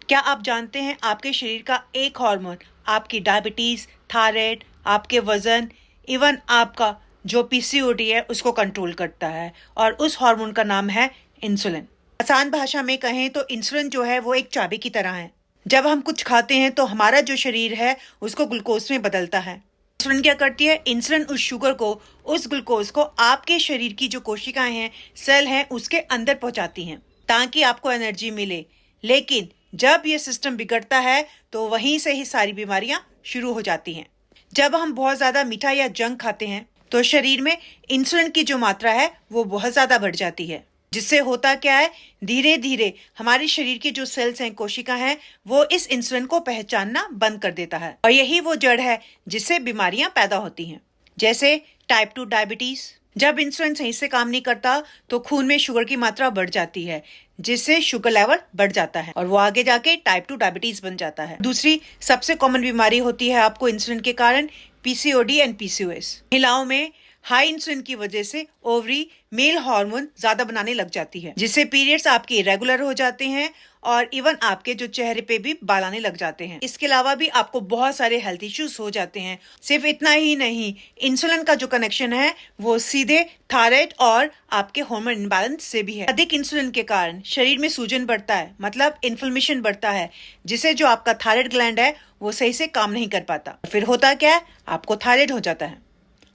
क्या आप जानते हैं आपके शरीर का एक हार्मोन आपकी डायबिटीज, थायराइड, आपके वजन, इवन आपका जो पीसीओडी है उसको कंट्रोल करता है, और उस हार्मोन का नाम है इंसुलिन। आसान भाषा में कहें तो इंसुलिन जो है वो एक चाबी की तरह है। जब हम कुछ खाते हैं तो हमारा जो शरीर है उसको ग्लूकोज में बदलता है। इंसुलिन क्या करती है? इंसुलिन उस शुगर को, उस ग्लूकोज को आपके शरीर की जो कोशिकाएं हैं, सेल हैं, उसके अंदर पहुंचाती हैं ताकि आपको एनर्जी मिले। लेकिन जब ये सिस्टम बिगड़ता है तो वहीं से ही सारी बीमारियां शुरू हो जाती हैं। जब हम बहुत ज्यादा मीठा या जंक खाते हैं तो शरीर में इंसुलिन की जो मात्रा है वो बहुत ज्यादा बढ़ जाती है, जिससे होता क्या है, धीरे धीरे हमारे शरीर के जो सेल्स हैं, कोशिका हैं, वो इस इंसुलिन को पहचानना बंद कर देता है, और यही वो जड़ है जिससे बीमारियां पैदा होती हैं, जैसे टाइप 2 डायबिटीज। जब इंसुलिन सही से काम नहीं करता तो खून में शुगर की मात्रा बढ़ जाती है, जिससे शुगर लेवल बढ़ जाता है और वो आगे जाके टाइप 2 डायबिटीज बन जाता है। दूसरी सबसे कॉमन बीमारी होती है आपको इंसुलिन के कारण पीसीओडी एंड पीसीओएस। महिलाओं में हाई इंसुलिन की वजह से ओवरी मेल हार्मोन ज्यादा बनाने लग जाती है, जिससे पीरियड्स आपके इरेगुलर हो जाते हैं और इवन आपके जो चेहरे पे भी बाल आने लग जाते हैं। इसके अलावा भी आपको बहुत सारे हेल्थ इश्यूज हो जाते हैं। सिर्फ इतना ही नहीं, इंसुलिन का जो कनेक्शन है वो सीधे थायराइड और आपके हार्मोन इम्बैलेंस से भी है। अधिक इंसुलिन के कारण शरीर में सूजन बढ़ता है, मतलब इन्फ्लेमेशन बढ़ता है, जिससे जो आपका थायराइड ग्लैंड है वो सही से काम नहीं कर पाता। फिर होता क्या है, आपको थायराइड हो जाता है।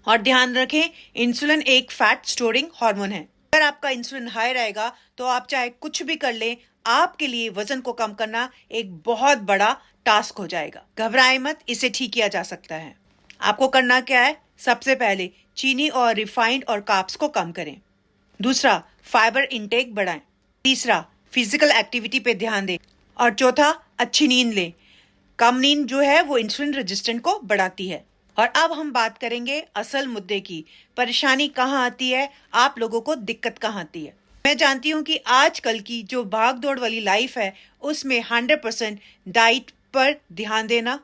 और ध्यान रखें, इंसुलिन एक फैट स्टोरिंग हार्मोन है। अगर आपका इंसुलिन हाई रहेगा तो आप चाहे कुछ भी कर लें, आपके लिए वजन को कम करना एक बहुत बड़ा टास्क हो जाएगा। घबराएं मत, इसे ठीक किया जा सकता है। आपको करना क्या है? सबसे पहले चीनी और रिफाइंड और कार्ब्स को कम करें। दूसरा, फाइबर इंटेक बढ़ाएं। तीसरा, फिजिकल एक्टिविटी पे ध्यान दें। और चौथा, अच्छी नींद लें। कम नींद जो है वो इंसुलिन रेजिस्टेंट को बढ़ाती है। और अब हम बात करेंगे असल मुद्दे की। परेशानी कहाँ आती है, आप लोगों को दिक्कत कहाँ आती है? मैं जानती हूँ कि आजकल की जो भाग दौड़ वाली लाइफ है उसमें 100% डाइट पर ध्यान देना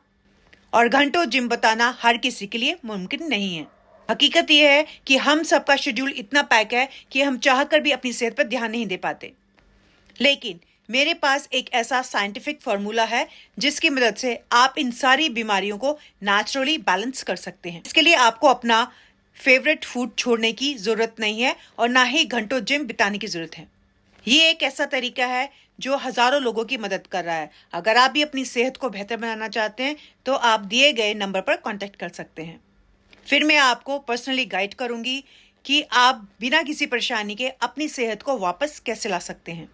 और घंटों जिम बताना हर किसी के लिए मुमकिन नहीं है। हकीकत यह है कि हम सबका शेड्यूल इतना पैक है कि हम चाहकर भी अपनी सेहत पर ध्यान नहीं दे पाते। लेकिन मेरे पास एक ऐसा साइंटिफिक फॉर्मूला है जिसकी मदद से आप इन सारी बीमारियों को नेचुरली बैलेंस कर सकते हैं। इसके लिए आपको अपना फेवरेट फूड छोड़ने की जरूरत नहीं है और ना ही घंटों जिम बिताने की जरूरत है। ये एक ऐसा तरीका है जो हजारों लोगों की मदद कर रहा है। अगर आप भी अपनी सेहत को बेहतर बनाना चाहते हैं तो आप दिए गए नंबर पर कांटेक्ट कर सकते हैं। फिर मैं आपको पर्सनली गाइड करूंगी कि आप बिना किसी परेशानी के अपनी सेहत को वापस कैसे ला सकते हैं।